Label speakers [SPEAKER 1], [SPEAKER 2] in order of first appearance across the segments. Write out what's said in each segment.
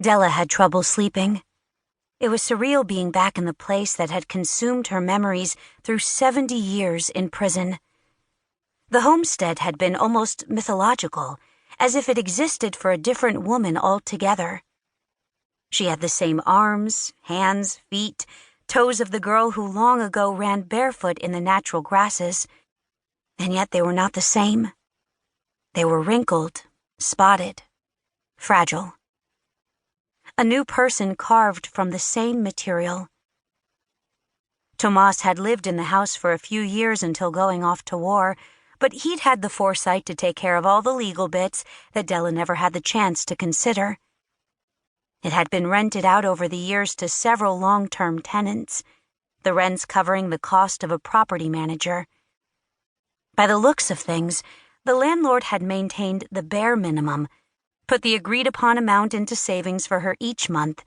[SPEAKER 1] Della had trouble sleeping. It was surreal being back in the place that had consumed her memories through 70 years in prison. The homestead had been almost mythological, as if it existed for a different woman altogether. She had the same arms, hands, feet, toes of the girl who long ago ran barefoot in the natural grasses, and yet they were not the same. They were wrinkled, spotted, fragile. A new person carved from the same material. Tomas had lived in the house for a few years until going off to war, but he'd had the foresight to take care of all the legal bits that Della never had the chance to consider. It had been rented out over the years to several long-term tenants, the rents covering the cost of a property manager. By the looks of things, the landlord had maintained the bare minimum, put the agreed-upon amount into savings for her each month,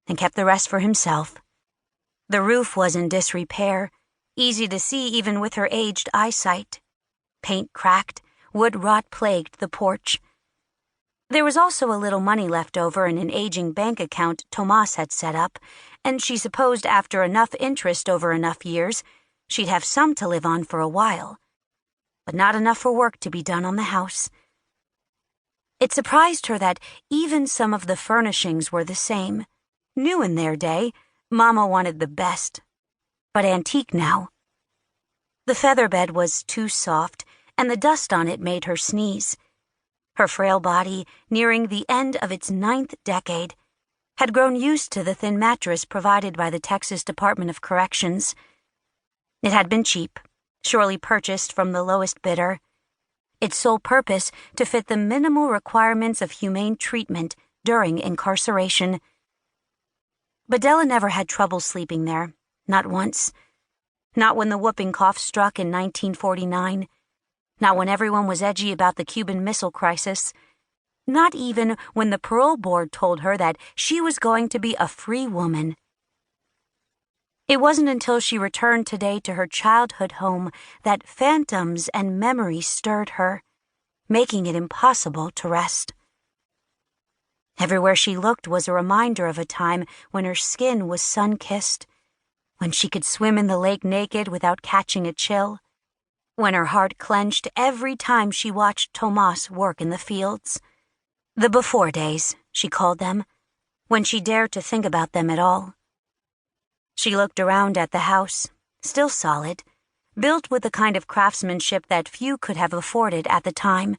[SPEAKER 1] and kept the rest for himself. The roof was in disrepair, easy to see even with her aged eyesight. Paint cracked, wood rot plagued the porch. There was also a little money left over in an aging bank account Tomas had set up, and she supposed after enough interest over enough years, she'd have some to live on for a while, but not enough for work to be done on the house. It surprised her that even some of the furnishings were the same. New in their day, Mama wanted the best, but antique now. The featherbed was too soft, and the dust on it made her sneeze. Her frail body, nearing the end of its 9th decade, had grown used to the thin mattress provided by the Texas Department of Corrections. It had been cheap, surely purchased from the lowest bidder, its sole purpose to fit the minimal requirements of humane treatment during incarceration. But Della never had trouble sleeping there, not once. Not when the whooping cough struck in 1949. Not when everyone was edgy about the Cuban Missile Crisis. Not even when the parole board told her that she was going to be a free woman. It wasn't until she returned today to her childhood home that phantoms and memories stirred her, making it impossible to rest. Everywhere she looked was a reminder of a time when her skin was sun-kissed, when she could swim in the lake naked without catching a chill, when her heart clenched every time she watched Tomas work in the fields. The before days, she called them, when she dared to think about them at all. She looked around at the house, still solid, built with the kind of craftsmanship that few could have afforded at the time.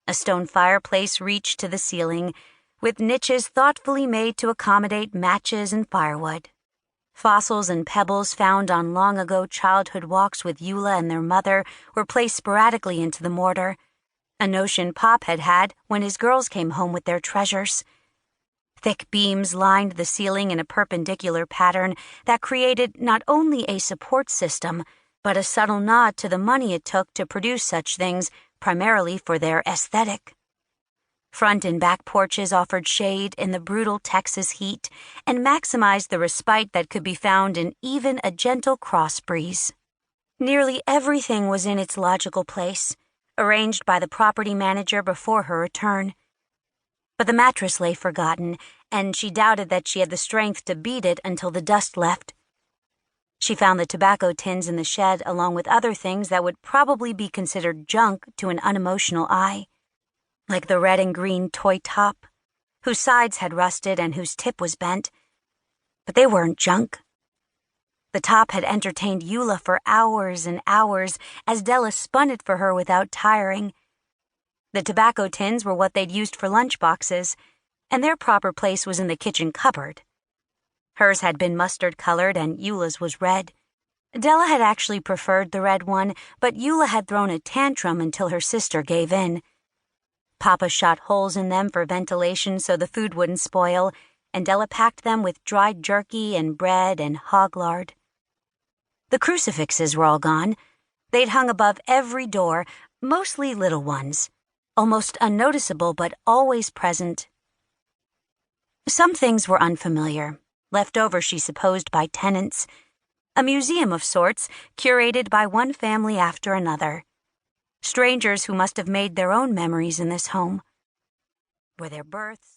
[SPEAKER 1] A stone fireplace reached to the ceiling, with niches thoughtfully made to accommodate matches and firewood. Fossils and pebbles found on long-ago childhood walks with Eula and their mother were placed sporadically into the mortar, a notion Pop had had when his girls came home with their treasures. Thick beams lined the ceiling in a perpendicular pattern that created not only a support system, but a subtle nod to the money it took to produce such things, primarily for their aesthetic. Front and back porches offered shade in the brutal Texas heat and maximized the respite that could be found in even a gentle cross breeze. Nearly everything was in its logical place, arranged by the property manager before her return. But the mattress lay forgotten, and she doubted that she had the strength to beat it until the dust left. She found the tobacco tins in the shed along with other things that would probably be considered junk to an unemotional eye, like the red and green toy top, whose sides had rusted and whose tip was bent. But they weren't junk. The top had entertained Eula for hours and hours as Della spun it for her without tiring. The tobacco tins were what they'd used for lunchboxes, and their proper place was in the kitchen cupboard. Hers had been mustard-colored and Eula's was red. Della had actually preferred the red one, but Eula had thrown a tantrum until her sister gave in. Papa shot holes in them for ventilation so the food wouldn't spoil, and Della packed them with dried jerky and bread and hog lard. The crucifixes were all gone. They'd hung above every door, mostly little ones, almost unnoticeable but always present. Some things were unfamiliar, left over, she supposed, by tenants. A museum of sorts, curated by one family after another. Strangers who must have made their own memories in this home. Were there births,